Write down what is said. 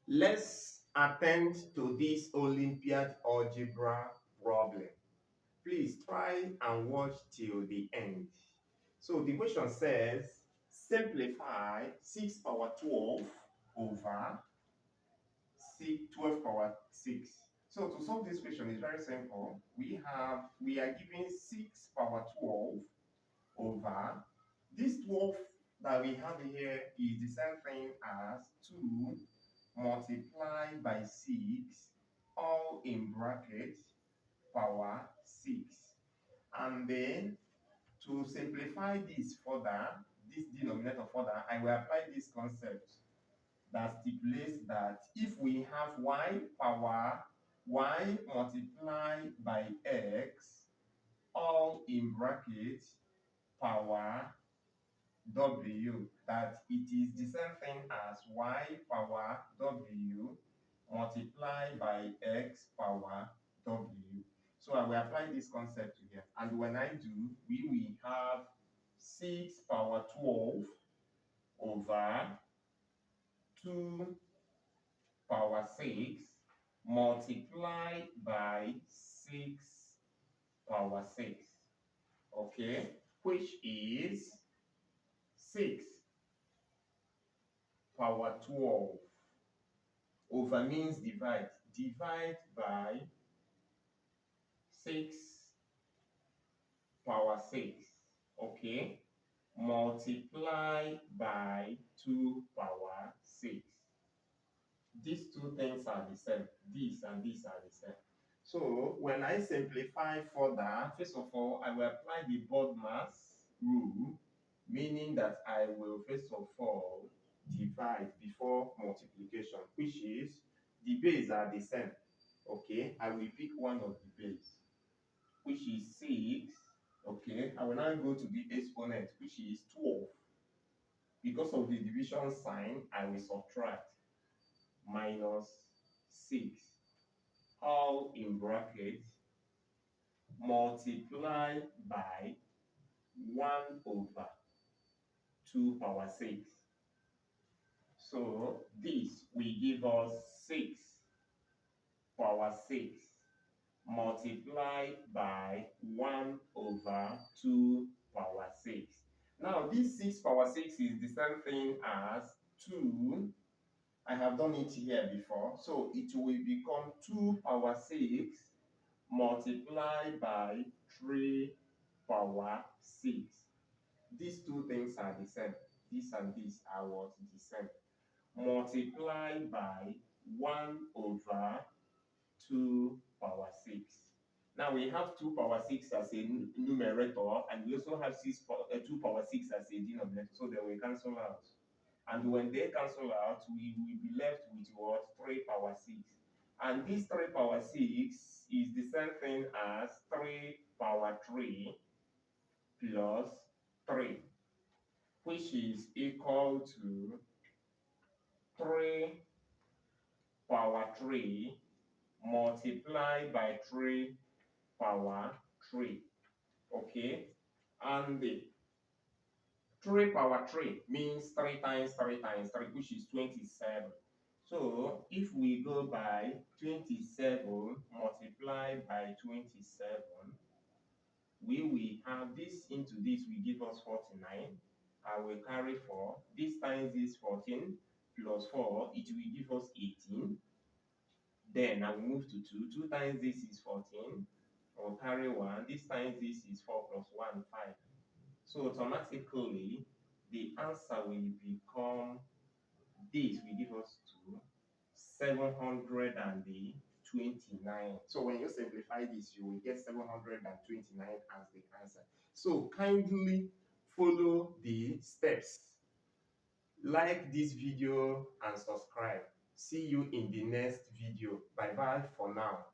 Let's attend to this Olympiad algebra problem. Please try and watch till the end. So the question says, simplify 6 power 12 over 12 power 6. So to solve this question is very simple. We are given 6 power 12 over this 12 that we have here is the same thing as 2 multiplied by 6 all in bracket power 6. And then to simplify this further, this denominator further, I will apply this concept that stipulates that if we have y power y multiplied by x all in bracket power w, that it is the same thing as y power w multiplied by x power w. So I will apply this concept here. And when I do, we will have 6 power 12 over 2 power 6 multiplied by 6 power 6. Okay, which is 6 power 12 over means divide. Divide by 6 power 6. Okay, multiply by 2 power 6. These two things are the same. This and this are the same. So when I simplify further, first of all, I will apply the BODMAS rule, meaning that I will first of all divide before multiplication, which is the base are the same. Okay, I will pick one of the base, which is 6. Okay, I will now go to the exponent, which is 12. Because of the division sign, I will subtract minus 6 all in bracket multiply by 1 over 2 power 6. So this will give us 6 power 6 multiplied by 1 over 2 power 6. Now this 6 power 6 is the same thing as 2. I have done it here before. So it will become 2 power 6 multiplied by 3 power 6. These two things are the same. This and this are what? The same. Multiplied by 1 over 2 power 6. Now we have 2 power 6 as a numerator, and we also have 2 power 6 as a denominator, so they will cancel out. And when they cancel out, we will be left with what? 3 power 6. And this 3 power 6 is the same thing as 3 power 3 plus 3, which is equal to 3 power 3 multiplied by 3 power 3. Okay? And the 3 power 3 means 3 times 3 times 3, which is 27. So if we go by 27 multiplied by 27, we will have this into this will give us 49. I will carry 4. This times this 14 plus 4, it will give us 18. Then I will move to 2. 2 times this is 14. I will carry 1. This times this is 4 plus 1, 5. So automatically, the answer will become, this will give us 729. So when you simplify this, you will get 729 as the answer. So kindly follow the steps. Like this video and subscribe. See you in the next video. Bye bye for now.